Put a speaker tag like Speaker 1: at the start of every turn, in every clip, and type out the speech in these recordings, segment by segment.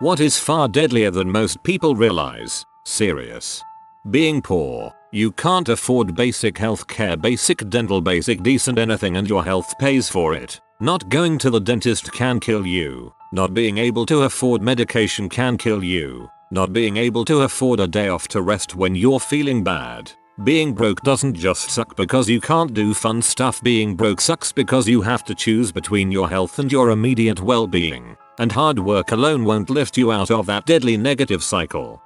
Speaker 1: What is far deadlier than most people realize? Serious. Being poor. You can't afford basic healthcare, basic dental, basic decent anything, and your health pays for it. Not going to the dentist can kill you. Not being able to afford medication can kill you. Not being able to afford a day off to rest when you're feeling bad. Being broke doesn't just suck because you can't do fun stuff. Being broke sucks because you have to choose between your health and your immediate well-being. And hard work alone won't lift you out of that deadly negative cycle.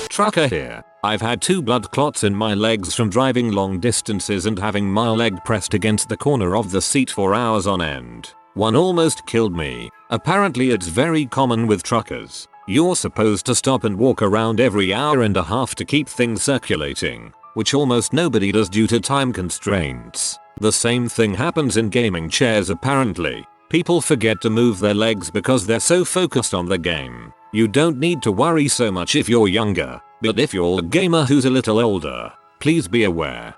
Speaker 1: Trucker here. I've had 2 blood clots in my legs from driving long distances and having my leg pressed against the corner of the seat for hours on end. One almost killed me. Apparently it's very common with truckers. You're supposed to stop and walk around every hour and a half to keep things circulating, which almost nobody does due to time constraints. The same thing happens in gaming chairs apparently. People forget to move their legs because they're so focused on the game. You don't need to worry so much if you're younger, but if you're a gamer who's a little older, please be aware.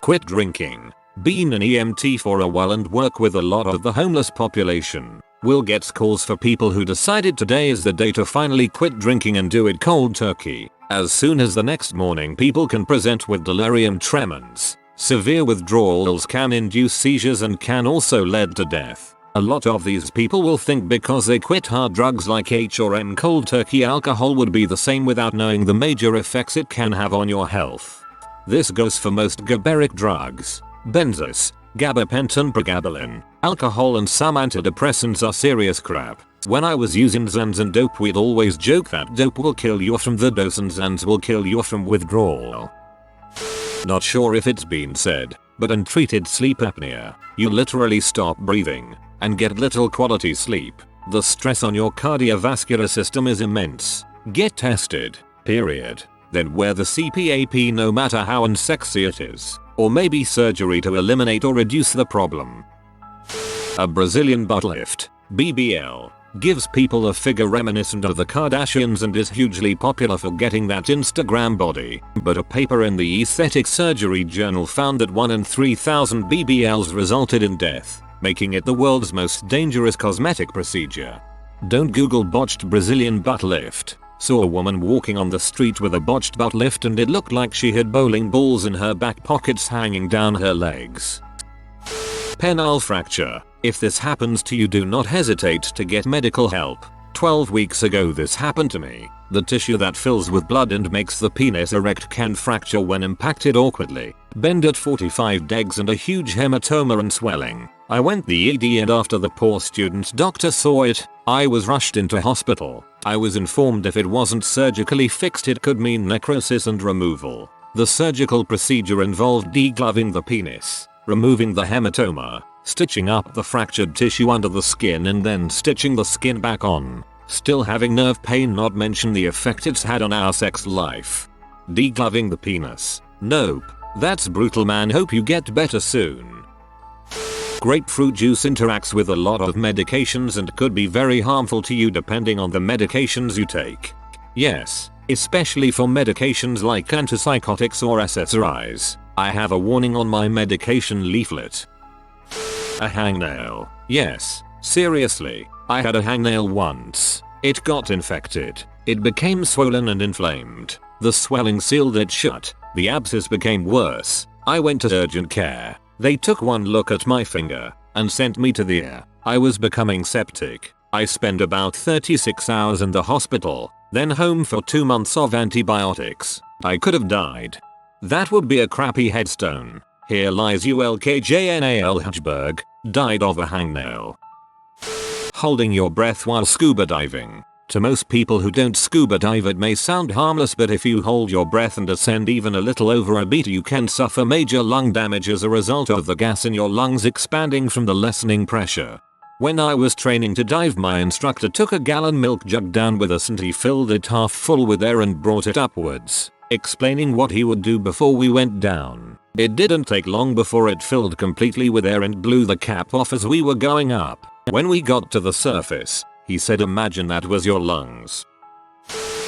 Speaker 1: Quit drinking. Been an EMT for a while and work with a lot of the homeless population. Will get calls for people who decided today is the day to finally quit drinking and do it cold turkey. As soon as the next morning, people can present with delirium tremens. Severe withdrawals can induce seizures and can also lead to death. A lot of these people will think because they quit hard drugs like H or M cold turkey alcohol would be the same without knowing the major effects it can have on your health. This goes for most GABAergic drugs. Benzos, gabapentin, pregabalin, alcohol and some antidepressants are serious crap. When I was using Zans and dope, we'd always joke that dope will kill you from the dose and Zans will kill you from withdrawal. Not sure if it's been said, but untreated sleep apnea, you literally stop breathing and get little quality sleep. The stress on your cardiovascular system is immense. Get tested, period. Then wear the CPAP no matter how unsexy it is. Or maybe surgery to eliminate or reduce the problem. A Brazilian butt lift, BBL, gives people a figure reminiscent of the Kardashians and is hugely popular for getting that Instagram body. But a paper in the Aesthetic Surgery Journal found that 1 in 3,000 BBLs resulted in death, making it the world's most dangerous cosmetic procedure. Don't Google botched Brazilian butt lift. Saw a woman walking on the street with a botched butt lift and it looked like she had bowling balls in her back pockets hanging down her legs. Penile fracture. If this happens to you, do not hesitate to get medical help. 12 weeks ago this happened to me. The tissue that fills with blood and makes the penis erect can fracture when impacted awkwardly, bend at 45 degrees and a huge hematoma and swelling. I went the ED and after the poor student's doctor saw it, I was rushed into hospital. I was informed if it wasn't surgically fixed it could mean necrosis and removal. The surgical procedure involved degloving the penis, removing the hematoma, stitching up the fractured tissue under the skin and then stitching the skin back on. Still having nerve pain, not mention the effect it's had on our sex life. Degloving the penis. Nope. That's brutal, man. Hope you get better soon. Grapefruit juice interacts with a lot of medications and could be very harmful to you depending on the medications you take. Yes, especially for medications like antipsychotics or SSRIs. I have a warning on my medication leaflet. A hangnail. Yes, seriously, I had a hangnail once. It got infected. It became swollen and inflamed. The swelling sealed it shut. The abscess became worse. I went to urgent care. They took one look at my finger and sent me to the ear. I was becoming septic. I spent about 36 hours in the hospital, then home for 2 months of antibiotics. I could have died. That would be a crappy headstone. Here lies ULKJNAL Hedgeberg, died of a hangnail. Holding your breath while scuba diving. To most people who don't scuba dive it may sound harmless, but if you hold your breath and ascend even a little over a meter you can suffer major lung damage as a result of the gas in your lungs expanding from the lessening pressure. When I was training to dive, my instructor took a gallon milk jug down with us and he filled it half full with air and brought it upwards, explaining what he would do before we went down. It didn't take long before it filled completely with air and blew the cap off as we were going up. When we got to the surface, he said, imagine that was your lungs.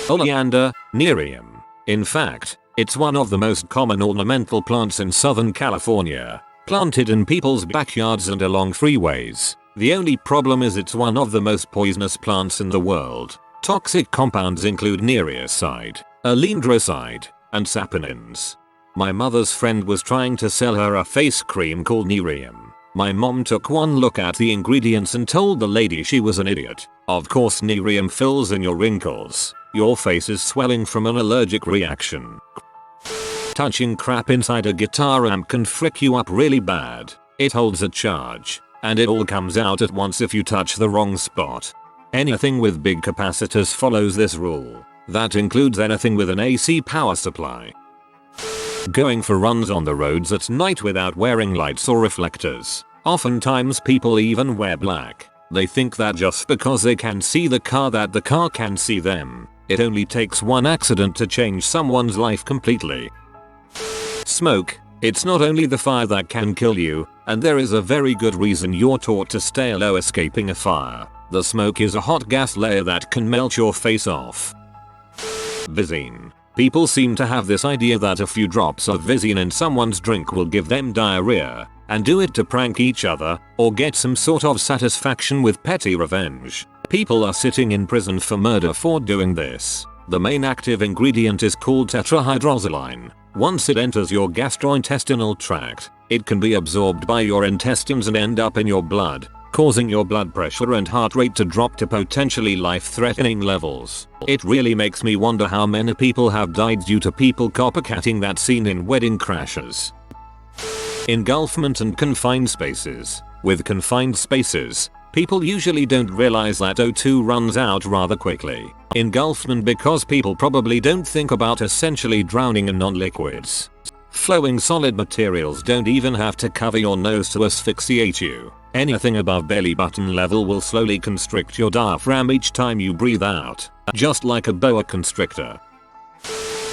Speaker 1: Oleander, Nerium. In fact, it's one of the most common ornamental plants in Southern California, planted in people's backyards and along freeways. The only problem is it's one of the most poisonous plants in the world. Toxic compounds include nereicide, alendroside, and saponins. My mother's friend was trying to sell her a face cream called Nerium. My mom took one look at the ingredients and told the lady she was an idiot. Of course Nerium fills in your wrinkles. Your face is swelling from an allergic reaction. Touching crap inside a guitar amp can frick you up really bad. It holds a charge, and it all comes out at once if you touch the wrong spot. Anything with big capacitors follows this rule. That includes anything with an AC power supply. Going for runs on the roads at night without wearing lights or reflectors. Oftentimes people even wear black. They think that just because they can see the car that the car can see them. It only takes one accident to change someone's life completely. Smoke. It's not only the fire that can kill you, and there is a very good reason you're taught to stay low escaping a fire. The smoke is a hot gas layer that can melt your face off. Visine. People seem to have this idea that a few drops of Visine in someone's drink will give them diarrhea, and do it to prank each other, or get some sort of satisfaction with petty revenge. People are sitting in prison for murder for doing this. The main active ingredient is called tetrahydrozoline. Once it enters your gastrointestinal tract, it can be absorbed by your intestines and end up in your blood, causing your blood pressure and heart rate to drop to potentially life-threatening levels. It really makes me wonder how many people have died due to people copycatting that scene in Wedding Crashers. Engulfment and confined spaces. With confined spaces, people usually don't realize that O2 runs out rather quickly. Engulfment because people probably don't think about essentially drowning in non-liquids. Flowing solid materials don't even have to cover your nose to asphyxiate you. Anything above belly button level will slowly constrict your diaphragm each time you breathe out, just like a boa constrictor.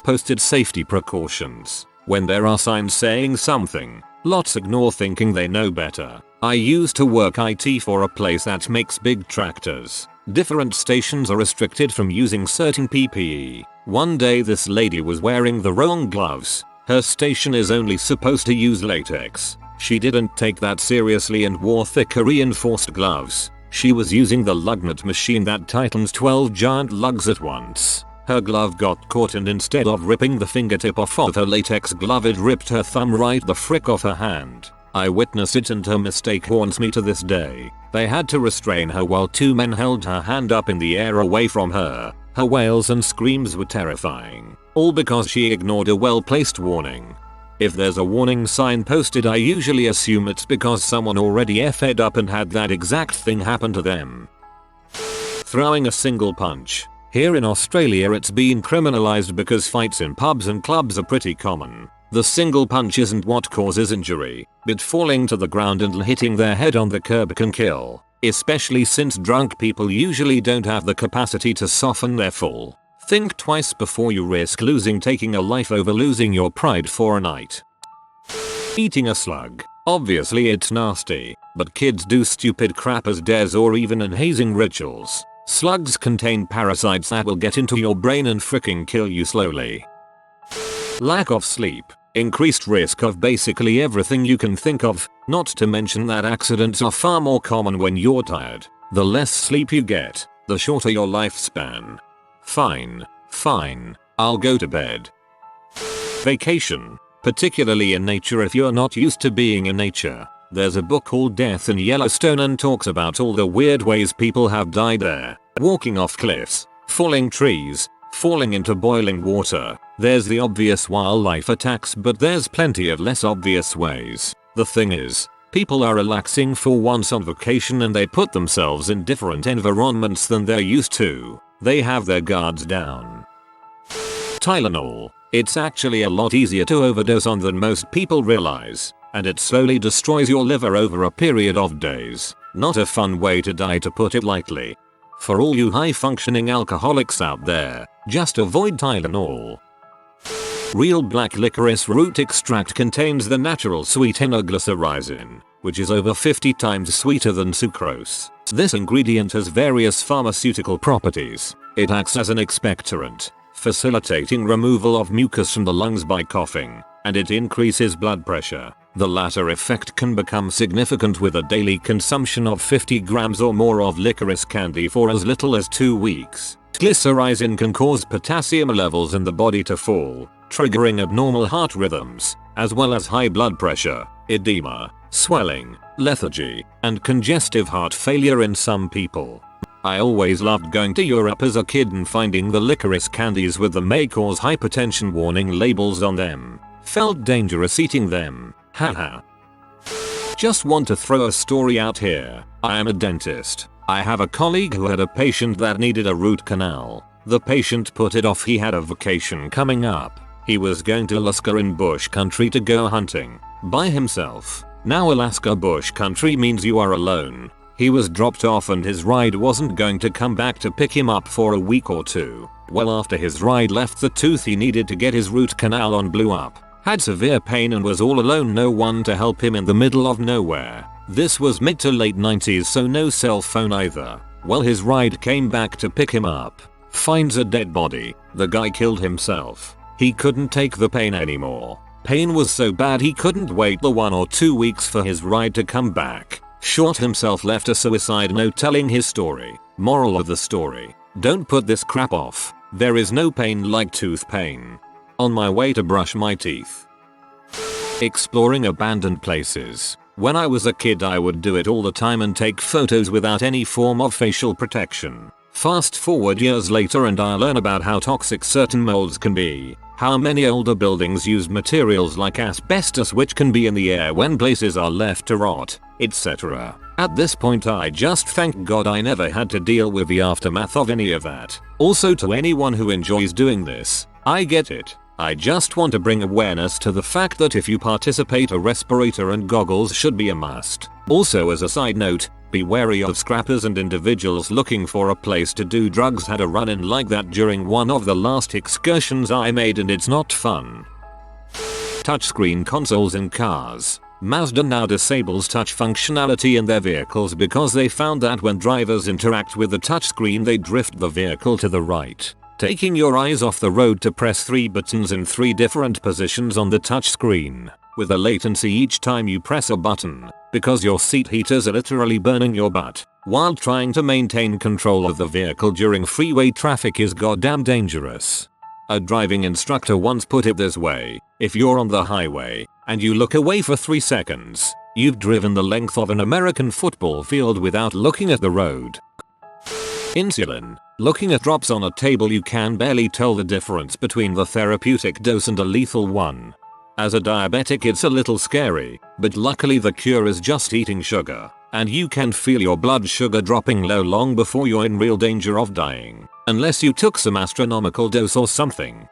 Speaker 1: Posted safety precautions. When there are signs saying something, lots ignore thinking they know better. I used to work IT for a place that makes big tractors. Different stations are restricted from using certain PPE. One day this lady was wearing the wrong gloves. Her station is only supposed to use latex. She didn't take that seriously and wore thicker reinforced gloves. She was using the lugnut machine that tightens 12 giant lugs at once. Her glove got caught and instead of ripping the fingertip off of her latex glove it ripped her thumb right the frick off her hand. I witnessed it and her mistake haunts me to this day. They had to restrain her while two men held her hand up in the air away from her. Her wails and screams were terrifying. All because she ignored a well-placed warning. If there's a warning sign posted I usually assume it's because someone already effed up and had that exact thing happen to them. Throwing a single punch. Here in Australia it's been criminalized because fights in pubs and clubs are pretty common. The single punch isn't what causes injury, but falling to the ground and hitting their head on the curb can kill, especially since drunk people usually don't have the capacity to soften their fall. Think twice before you risk taking a life over losing your pride for a night. Eating a slug. Obviously it's nasty, but kids do stupid crap as dares or even in hazing rituals. Slugs contain parasites that will get into your brain and fricking kill you slowly. Lack of sleep. Increased risk of basically everything you can think of, not to mention that accidents are far more common when you're tired. The less sleep you get, the shorter your lifespan. Fine, I'll go to bed. Vacation. Particularly in nature if you're not used to being in nature. There's a book called Death in Yellowstone and talks about all the weird ways people have died there. Walking off cliffs, falling trees, falling into boiling water. There's the obvious wildlife attacks but there's plenty of less obvious ways. The thing is, people are relaxing for once on vacation and they put themselves in different environments than they're used to. They have their guards down. Tylenol. It's actually a lot easier to overdose on than most people realize, and it slowly destroys your liver over a period of days. Not a fun way to die, to put it lightly. For all you high-functioning alcoholics out there, just avoid Tylenol. Real black licorice root extract contains the natural sweetener glycyrrhizin, which is over 50 times sweeter than sucrose. This ingredient has various pharmaceutical properties. It acts as an expectorant, facilitating removal of mucus from the lungs by coughing. and it increases blood pressure. The latter effect can become significant with a daily consumption of 50 grams or more of licorice candy for as little as 2 weeks. Glycyrrhizin can cause potassium levels in the body to fall, triggering abnormal heart rhythms, as well as high blood pressure, edema, swelling, lethargy, and congestive heart failure in some people. I always loved going to Europe as a kid and finding the licorice candies with the may cause hypertension warning labels on them. Felt dangerous eating them. Haha. Just want to throw a story out here. I am a dentist. I have a colleague who had a patient that needed a root canal. The patient put it off. He had a vacation coming up. He was going to Alaska in bush country to go hunting. By himself. Now Alaska bush country means you are alone. He was dropped off and his ride wasn't going to come back to pick him up for a week or two. Well, after his ride left, the tooth he needed to get his root canal on blew up. Had severe pain and was all alone, no one to help him in the middle of nowhere. This was mid to late 90s, so no cell phone either. Well, his ride came back to pick him up. Finds a dead body. The guy killed himself. He couldn't take the pain anymore. Pain was so bad he couldn't wait the 1 or 2 weeks for his ride to come back. Shot himself, left a suicide note telling his story. Moral of the story: don't put this crap off. There is no pain like tooth pain. On my way to brush my teeth. Exploring abandoned places. When I was a kid, I would do it all the time and take photos without any form of facial protection. Fast forward years later and I learn about how toxic certain molds can be. How many older buildings use materials like asbestos which can be in the air when places are left to rot, etc. At this point I just thank God I never had to deal with the aftermath of any of that. Also, to anyone who enjoys doing this, I get it. I just want to bring awareness to the fact that if you participate, a respirator and goggles should be a must. Also, as a side note, be wary of scrappers and individuals looking for a place to do drugs. Had a run-in like that during one of the last excursions I made and it's not fun. Touchscreen consoles in cars. Mazda now disables touch functionality in their vehicles because they found that when drivers interact with the touchscreen they drift the vehicle to the right, taking your eyes off the road to press 3 buttons in 3 different positions on the touchscreen, with a latency each time you press a button, because your seat heaters are literally burning your butt while trying to maintain control of the vehicle during freeway traffic is goddamn dangerous. A driving instructor once put it this way: if you're on the highway and you look away for 3 seconds, you've driven the length of an American football field without looking at the road. Insulin. Looking at drops on a table, you can barely tell the difference between the therapeutic dose and a lethal one. As a diabetic it's a little scary, but luckily the cure is just eating sugar, and you can feel your blood sugar dropping low long before you're in real danger of dying, unless you took some astronomical dose or something.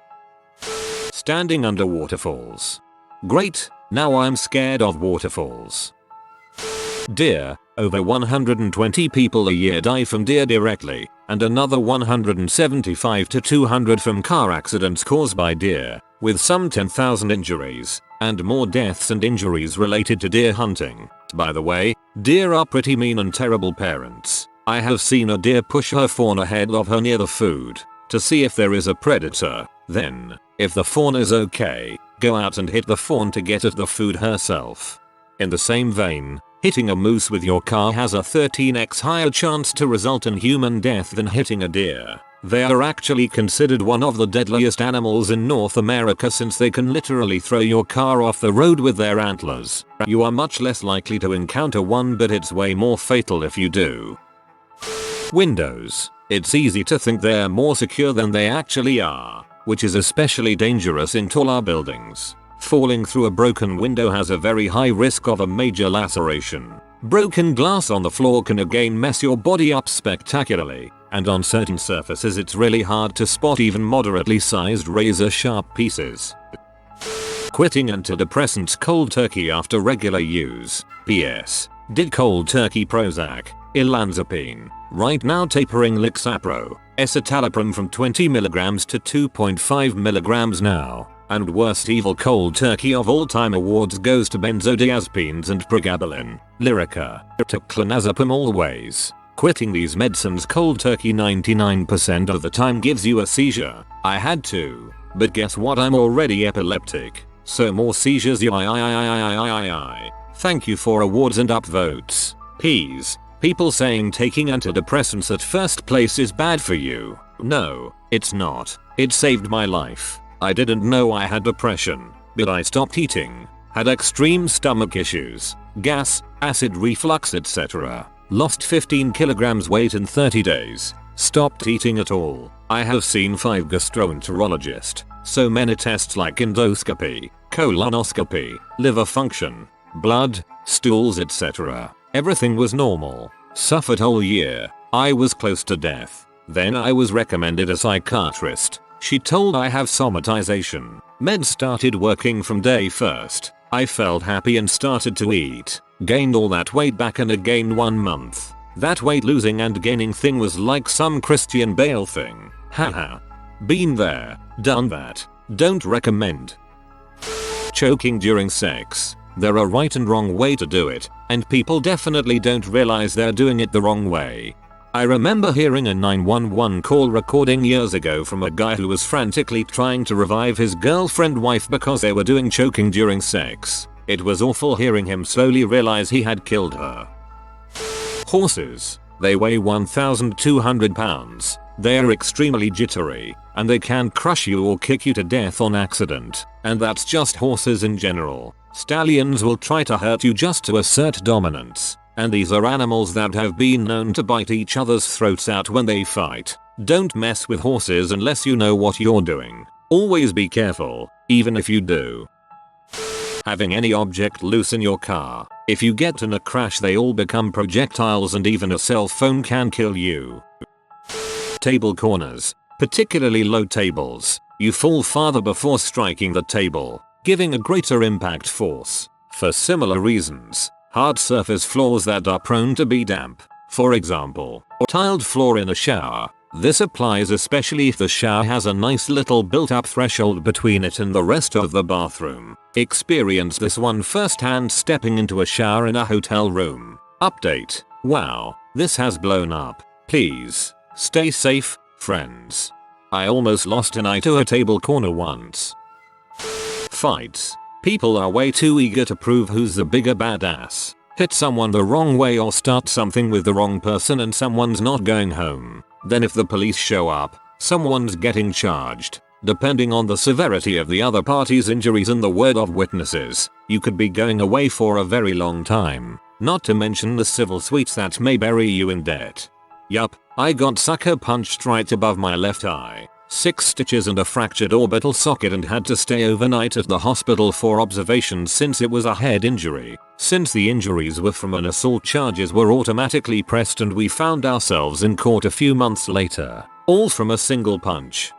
Speaker 1: Standing under waterfalls. Great, now I'm scared of waterfalls. Deer. Over 120 people a year die from deer directly, and another 175 to 200 from car accidents caused by deer, with some 10,000 injuries, and more deaths and injuries related to deer hunting. By the way, deer are pretty mean and terrible parents. I have seen a deer push her fawn ahead of her near the food, to see if there is a predator. Then, if the fawn is okay, go out and hit the fawn to get at the food herself. In the same vein, hitting a moose with your car has a 13x higher chance to result in human death than hitting a deer. They are actually considered one of the deadliest animals in North America since they can literally throw your car off the road with their antlers. You are much less likely to encounter one, but it's way more fatal if you do. Windows. It's easy to think they're more secure than they actually are, which is especially dangerous in taller buildings. Falling through a broken window has a very high risk of a major laceration. Broken glass on the floor can again mess your body up spectacularly, and on certain surfaces it's really hard to spot even moderately sized razor-sharp pieces. Quitting antidepressants cold turkey after regular use. PS. Did cold turkey Prozac, olanzapine. Right now tapering Lixapro, escitalopram from 20 mg to 2.5 mg now. And worst evil cold turkey of all time awards goes to benzodiazepines and pregabalin, Lyrica, to clonazepam always. Quitting these medicines cold turkey 99% of the time gives you a seizure. I had to, but guess what, I'm already epileptic. So more seizures. Thank you for awards and upvotes. Peas. People saying taking antidepressants at first place is bad for you. No, it's not. It saved my life. I didn't know I had depression, but I stopped eating, had extreme stomach issues, gas, acid reflux, etc. Lost 15 kilograms weight in 30 days. Stopped eating at all. I have seen 5 gastroenterologists. So many tests like endoscopy, colonoscopy, liver function, blood, stools, etc. Everything was normal. Suffered whole year. I was close to death. Then I was recommended a psychiatrist. She told I have somatization. Meds started working from day first. I felt happy and started to eat. Gained all that weight back in again 1 month. That weight losing and gaining thing was like some Christian Bale thing. Haha. Been there, done that. Don't recommend. Choking during sex. There are right and wrong way to do it, and people definitely don't realize they're doing it the wrong way. I remember hearing a 911 call recording years ago from a guy who was frantically trying to revive his girlfriend wife because they were doing choking during sex. It was awful hearing him slowly realize he had killed her. Horses. They weigh 1,200 pounds. They are extremely jittery, and they can crush you or kick you to death on accident. And that's just horses in general. Stallions will try to hurt you just to assert dominance. And these are animals that have been known to bite each other's throats out when they fight. Don't mess with horses unless you know what you're doing. Always be careful, even if you do. Having any object loose in your car. If you get in a crash, they all become projectiles, and even a cell phone can kill you. Table corners. Particularly low tables. You fall farther before striking the table, giving a greater impact force. For similar reasons. Hard surface floors that are prone to be damp. For example, tiled floor in a shower. This applies especially if the shower has a nice little built-up threshold between it and the rest of the bathroom. Experienced this one firsthand stepping into a shower in a hotel room. Update. Wow, this has blown up. Please, stay safe, friends. I almost lost an eye to a table corner once. Fights. People are way too eager to prove who's the bigger badass. Hit someone the wrong way or start something with the wrong person and someone's not going home. Then if the police show up, someone's getting charged. Depending on the severity of the other party's injuries and the word of witnesses, you could be going away for a very long time. Not to mention the civil suits that may bury you in debt. Yup, I got sucker punched right above my left eye. 6 stitches and a fractured orbital socket, and had to stay overnight at the hospital for observation since it was a head injury. Since the injuries were from an assault, charges were automatically pressed and we found ourselves in court a few months later. All from a single punch.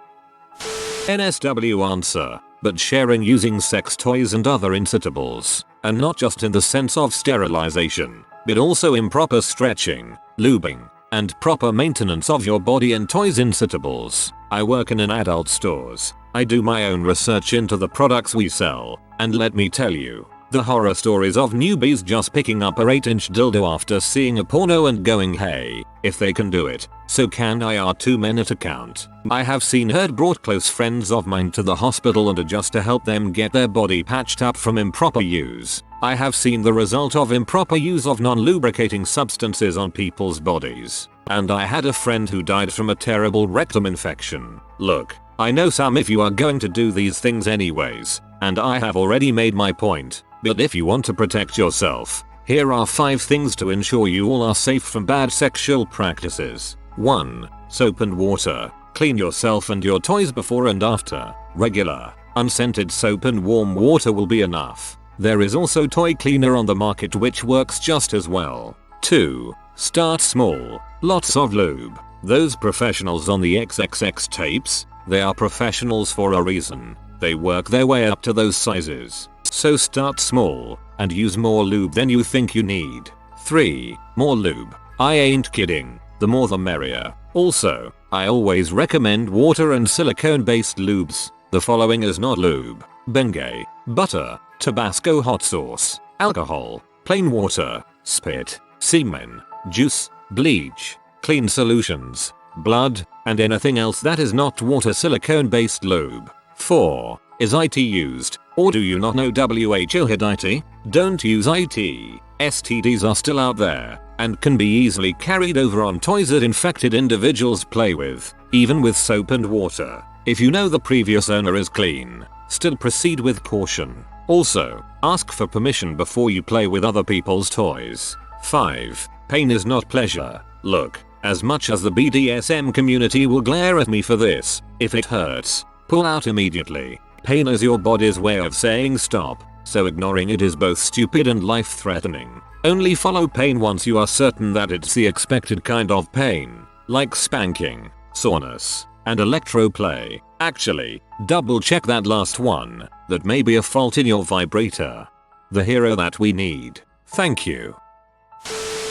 Speaker 1: NSW answer. But sharing using sex toys and other incitables. And not just in the sense of sterilization, but also improper stretching, lubing, and proper maintenance of your body and toys incitables. I work in an adult stores. I do my own research into the products we sell, and let me tell you, the horror stories of newbies just picking up a 8-inch dildo after seeing a porno and going, hey, if they can do it, so can I. Are 2 men at a count. I have seen heard brought close friends of mine to the hospital and just to help them get their body patched up from improper use. I have seen the result of improper use of non-lubricating substances on people's bodies. And I had a friend who died from a terrible rectum infection. Look, I know some of you are going to do these things anyways, and I have already made my point, but if you want to protect yourself, here are 5 things to ensure you all are safe from bad sexual practices. 1. Soap and water. Clean yourself and your toys before and after. Regular, unscented soap and warm water will be enough. There is also toy cleaner on the market which works just as well. 2. Start small. Lots of lube. Those professionals on the XXX tapes, they are professionals for a reason. They work their way up to those sizes. So start small, and use more lube than you think you need. 3. More lube. I ain't kidding. The more the merrier. Also, I always recommend water and silicone based lubes. The following is not lube: Bengay, butter, Tabasco hot sauce, alcohol, plain water, spit, semen, juice, bleach, clean solutions, blood, and anything else that is not water. Silicone based lube. 4. Is IT used? Or do you not know WHO had IT? Don't use IT. STDs are still out there and can be easily carried over on toys that infected individuals play with, even with soap and water. If you know the previous owner is clean, still proceed with caution. Also, ask for permission before you play with other people's toys. 5. Pain is not pleasure. Look, as much as the BDSM community will glare at me for this, if it hurts, pull out immediately. Pain is your body's way of saying stop, so ignoring it is both stupid and life-threatening. Only follow pain once you are certain that it's the expected kind of pain, like spanking, soreness, and electroplay. Actually, double check that last one, that may be a fault in your vibrator. The hero that we need. Thank you.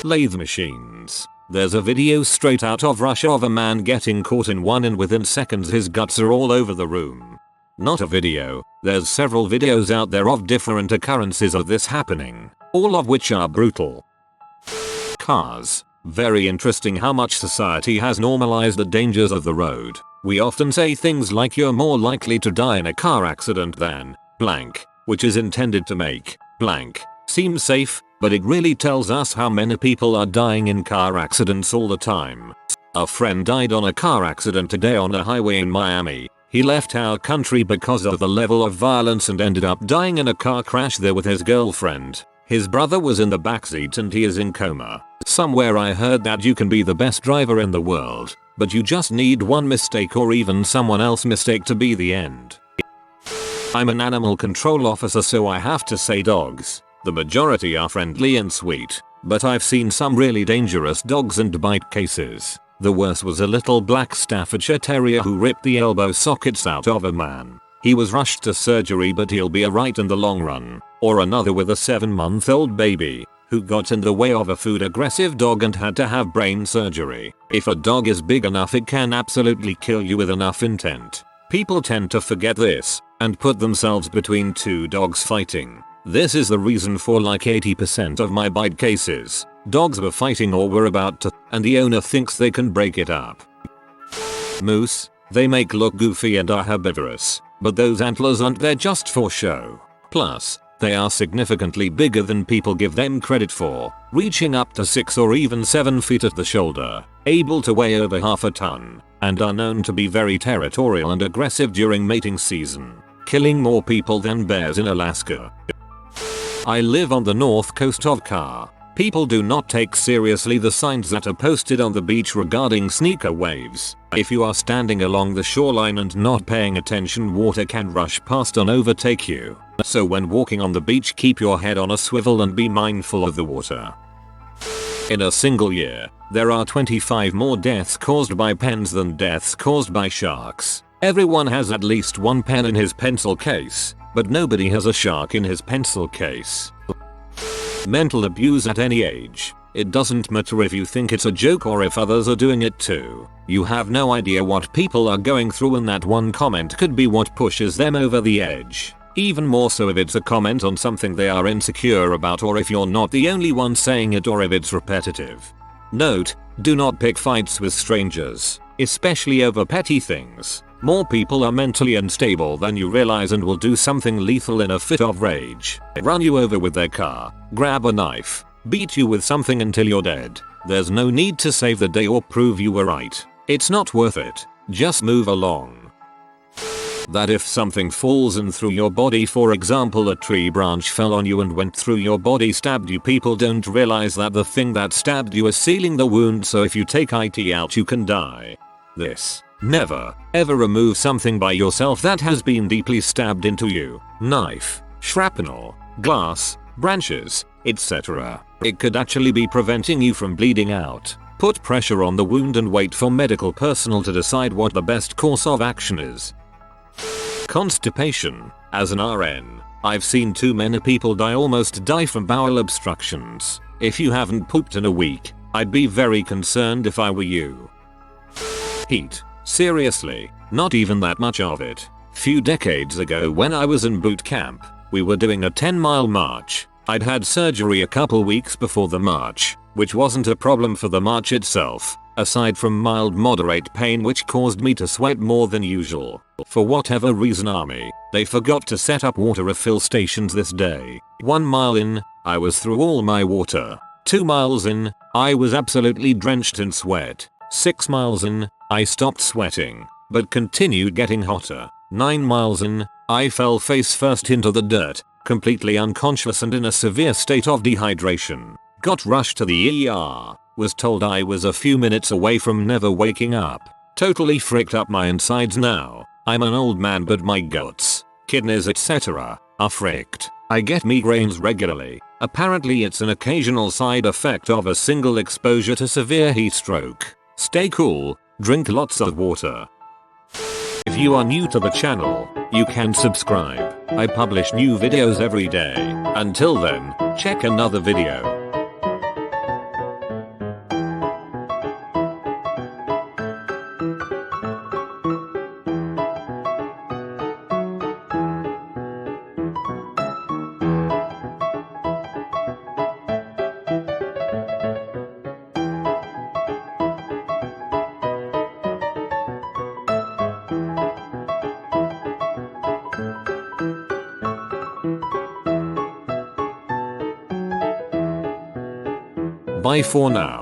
Speaker 1: Lathe machines. There's a video straight out of Russia of a man getting caught in one and within seconds his guts are all over the room. Not a video, there's several videos out there of different occurrences of this happening, all of which are brutal. Cars. Very interesting how much society has normalized the dangers of the road. We often say things like you're more likely to die in a car accident than blank, which is intended to make blank seem safe, but it really tells us how many people are dying in car accidents all the time. A friend died on a car accident today on a highway in Miami. He left our country because of the level of violence and ended up dying in a car crash there with his girlfriend. His brother was in the backseat and he is in coma. Somewhere I heard that you can be the best driver in the world, but you just need one mistake or even someone else's mistake to be the end. I'm an animal control officer, so I have to say dogs. The majority are friendly and sweet, but I've seen some really dangerous dogs and bite cases. The worst was a little black Staffordshire Terrier who ripped the elbow sockets out of a man. He was rushed to surgery, but he'll be alright in the long run. Or another with a 7-month-old baby who got in the way of a food-aggressive dog and had to have brain surgery. If a dog is big enough, it can absolutely kill you with enough intent. People tend to forget this and put themselves between two dogs fighting. This is the reason for like 80% of my bite cases. Dogs were fighting or were about to, and the owner thinks they can break it up. Moose. They make look goofy and are herbivorous, but those antlers aren't there just for show. Plus, they are significantly bigger than people give them credit for, reaching up to 6 or even 7 feet at the shoulder, able to weigh over half a ton, and are known to be very territorial and aggressive during mating season, killing more people than bears in Alaska. I live on the north coast of Car. People do not take seriously the signs that are posted on the beach regarding sneaker waves. If you are standing along the shoreline and not paying attention, water can rush past and overtake you. So when walking on the beach, keep your head on a swivel and be mindful of the water. In a single year, there are 25 more deaths caused by pens than deaths caused by sharks. Everyone has at least one pen in his pencil case, but nobody has a shark in his pencil case. Mental abuse at any age. It doesn't matter if you think it's a joke or if others are doing it too. You have no idea what people are going through, and that one comment could be what pushes them over the edge. Even more so if it's a comment on something they are insecure about, or if you're not the only one saying it, or if it's repetitive. Note, do not pick fights with strangers, especially over petty things. More people are mentally unstable than you realize and will do something lethal in a fit of rage. Run you over with their car, grab a knife, beat you with something until you're dead. There's no need to save the day or prove you were right. It's not worth it. Just move along. That if something falls in through your body, for example a tree branch fell on you and went through your body, stabbed you, people don't realize that the thing that stabbed you is sealing the wound, so if you take it out you can die. This. Never, ever remove something by yourself that has been deeply stabbed into you. Knife, shrapnel, glass, branches, etc. It could actually be preventing you from bleeding out. Put pressure on the wound and wait for medical personnel to decide what the best course of action is. Constipation. As an RN, I've seen too many people almost die from bowel obstructions. If you haven't pooped in a week, I'd be very concerned if I were you. Heat. Seriously, not even that much of it. Few decades ago when I was in boot camp, we were doing a 10-mile march. I'd had surgery a couple weeks before the march, which wasn't a problem for the march itself. aside from mild moderate pain which caused me to sweat more than usual. For whatever reason they forgot to set up water refill stations this day. 1 mile in, I was through all my water. 2 miles in, I was absolutely drenched in sweat. 6 miles in, I stopped sweating, but continued getting hotter. 9 miles in, I fell face first into the dirt, completely unconscious and in a severe state of dehydration. Got rushed to the ER, was told I was a few minutes away from never waking up. Totally fricked up my insides now. I'm an old man but my guts, kidneys etc. are fricked. I get migraines regularly. Apparently it's an occasional side effect of a single exposure to severe heat stroke. Stay cool, drink lots of water. If you are new to the channel, you can subscribe. I publish new videos every day. Until then, check another video. Bye for now.